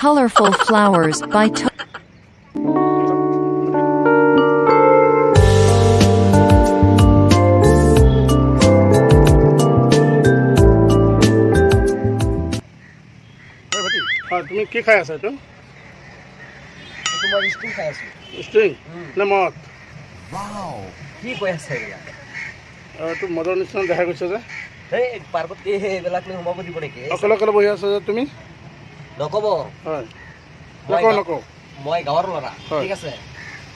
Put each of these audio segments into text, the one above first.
Colorful Flowers by তুমি কি খাই আছা এইটো? তোমাৰ ষ্ট্ৰিং খাই আছো। ষ্ট্ৰিং নে মদ? ওৱাও কি কৈ আছে ইয়াক? এইটো মদৰ নিচিনা দেখা গৈছে যে। এই পাৰ্বত এইবিলাক লৈ সোমাব দিব নেকি? অকলে অকলে বহি আছা যে তুমি? নক'ব। হয় নকওঁ। মই গাঁৱৰ ল'ৰা, ঠিক আছে?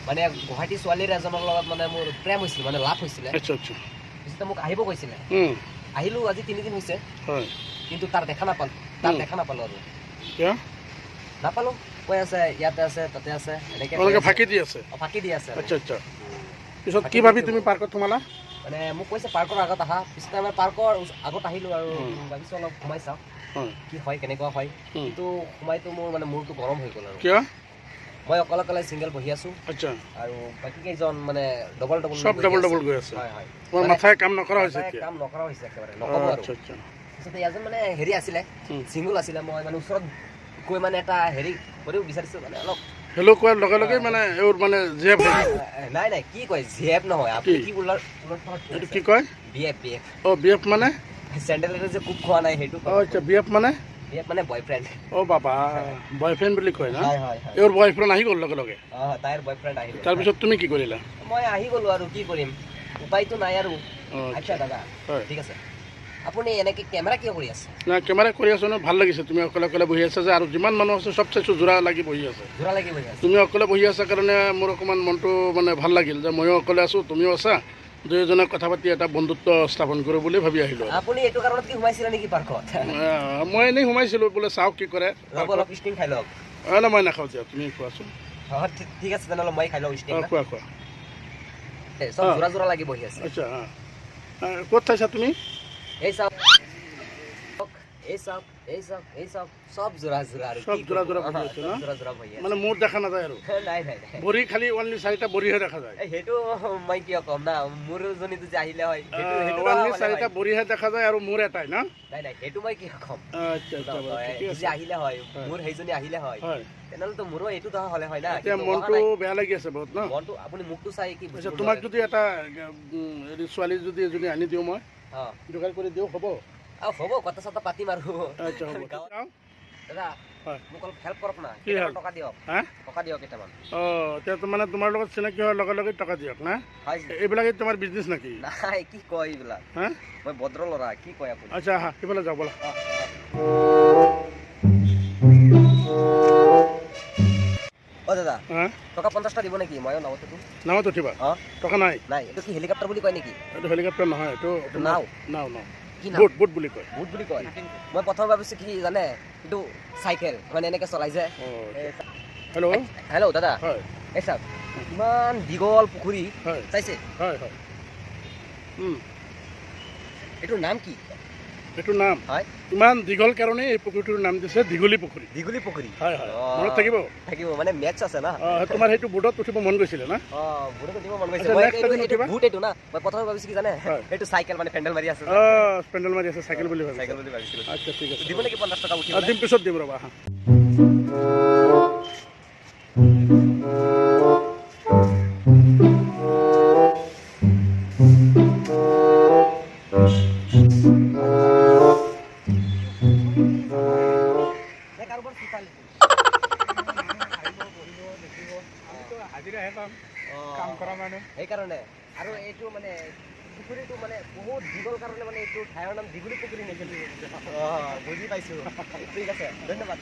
মানে গুৱাহাটী ছোৱালীৰ এজনৰ লগত মানে মোৰ প্ৰেম হৈছিল, মানে লাভ হৈছিলে। আচ্ছা আচ্ছা। পিছতে মোক আহিব কৈছিলে। আহিলোঁ আজি 3 দিন হৈছে। হয়। কিন্তু তাৰ দেখা নাপালোঁ আৰু। কিয়? নাপালোঁ। কৈ আছে ইয়াতে আছে তাতে আছে এনেকৈ ফাঁকি দি আছে। ফাঁকি দি আছে। আচ্ছা আচ্ছা। পিছত কি ভাবি তুমি পাৰ্কত সোমালা? মানে মোক কৈছে পাৰ্কৰ আগত আহা, পিছতে মই পাৰ্কৰ আগত আহিলোঁ আৰু ভাবিছোঁ অলপ সোমাই চাওঁ কি হয় কেনেকুৱা হয়। কিন্তু সোমাইতো মোৰ মানে মূৰটো গৰম হৈ গ'ল আৰু। কিয়? মই অকলে অকলে চিংগল বহি আছোঁ। আচ্ছা। আৰু বাকী কেইজন মানে ডবল গৈ আছে। হয় হয়। তোমাৰ মাথাই কাম নকৰা হৈছে এতিয়া? কাম নকৰা হৈছে একেবাৰে, নক'ব আৰু। আচ্ছা আচ্ছা। পিছতে এজন মানে হেৰি আছিলে, চিংগল আছিলে। মই মানে ওচৰত গৈ মানে এটা হেৰি কৰিব বিচাৰিছোঁ, মানে অলপ হেল্ল' কোৱাৰ লগে লগে মানে এইবোৰ মানে জিএফ নাই কি কয় জিএফ নহয়, আপুনি কি এইটো কি কয়? বিএফ। অ' বিএফ মানে চেণ্ডেলতে যে কোব খোৱা নাই সেইটো। আচ্ছা বিএফ মানে বয়ফ্ৰেণ্ড। অ' বাবা বয়ফ্ৰেণ্ড বুলি কয় না? হয়। এইবোৰ বয়ফ্ৰেণ্ড আহি গ'ল লগে লগে? তাইৰ বয়ফ্ৰেণ্ড আহিল। তাৰপিছত তুমি কি কৰিলা? মই আহি গ'লোঁ আৰু কি কৰিম, উপায়তো নাই আৰু। আচ্ছা দাদা ঠিক আছে, আপুনি এনেকৈ কেমেৰা কিয় কৰি আছে? নাই কেমেৰা কৰি আছো ন, ভাল লাগিছে তুমি অকলে অকলে বহি আছা যে, আৰু যিমান মানুহ আছে চব চাইছোঁ যোৰা লাগি বহি আছে। তুমি অকলে বহি আছা কাৰণে মোৰ অকণমান মনটো মানে ভাল লাগিল যে ময়ো অকলে আছোঁ তুমিও আছা, দুয়োজনে কথা পাতি এটা বন্ধুত্ব স্থাপন কৰোঁ বুলি ভাবি আহিলোঁ। আপুনি এইটো কাৰণত কি সোমাইছিলে নেকি পাৰ্কত? মই এনেই সোমাইছিলোঁ বোলে চাওক কি কৰে। অলপ ষ্টিং খাই লওক। নাই মই নাখাওঁ দিয়া, তুমি খোৱাচোন। ঠিক আছে তেনেহ'লে মই খাই লওঁ ষ্টিং। খোৱা চব যোৰা লাগি বহি আছে। আচ্ছা ক'ত চাইছা তুমি? এই চাওক সব যোৰা আৰু সব যোৰা বহি আছে ন? মানে মোৰ দেখা নাযায় আৰু? নাই বৰি খালি অনলি 4টা বৰিহে দেখা যায়। সেইটো মই কিয় ক'ম না, মোৰ জনীটো যে আহিলে হয় অনলি 4টা বৰিহে দেখা যায় আৰু মোৰ এটাই না? নাই সেইটো মই কিয় ক'ম। আচ্ছা আহিলে হয়, মোৰ সেইজনী আহিলে হয় তেনেহ'লেতো মোৰো এইটো হ'লে হয় না। এতিয়া মনটো বেয়া লাগি আছে বহুত ন? মনটো আপুনি মুখটো চাই কি বুজিব? তোমাক যদি এটা ছোৱালী যদি এজনী আনি দিওঁ মই, যোগাৰ কৰি দিওঁ হ'ব? হ'ব, কথা চথা পাতিম আৰু। আচ্ছা হ'ব। দাদা মোক অলপ হেল্প কৰক না, টকা দিয়ক কেইটামান। এতিয়া মানে তোমাৰ লগত চিনাকি হোৱাৰ লগে লগে টকা দিয়ক না? এইবিলাকে তোমাৰ বিজনেছ নেকি? নাই কি কয় এইবিলাক, মই ভদ্ৰ ল'ৰা, কি কয় আপুনি? আচ্ছা আহা সিফালে যাওঁ ব'লা। অ' দাদা টকা 50টা দিব নেকি? ময়ো নাৱত উঠিবা? টকা নাই? এইটো কি হেলিকপ্টাৰ বুলি কয় নেকি? এইটো হেলিকপ্টাৰ নহয়, এইটো নাও। বুট বুলি কয়। মই প্ৰথম ভাবিছোঁ কি জানে, এইটো চাইকেল মানে এনেকৈ চলাই যে। হেল্ল' দাদা এই চাওক, ইমান দীঘল পুখুৰী চাইছে? এইটোৰ নাম কি? এইটোৰ নাম ইমান দীঘল কাৰণে এই পুখুৰীটোৰ নাম দিছে দীঘলী পুখুৰী। হয় মনত থাকিব মানে মেটছ আছে না। তোমাৰ সেইটো বুটত উঠিব মন গৈছিলে না? বুটত উঠিব মন গৈছে। বুট এইটো না, মই প্ৰথমে ভাবিছোঁ কি জানে, এইটো চাইকেল মানে পেণ্ডেল মাৰি আছে। পেণ্ডেল মাৰি আছে, চাইকেল বুলি ভাবিছিলোঁ। আচ্ছা ঠিক আছে, দিব নেকি 50 টকা উঠিব? দিম, পিছত দিম ৰ'বা। সেইকাৰণে আৰু এইটো মানে পুখুৰীটো মানে বহুত দীঘল কাৰণে মানে এইটো ঠাইৰ নাম দীঘলী পুখুৰী নেকি? বুজি পাইছোঁ। ঠিক আছে, ধন্যবাদ।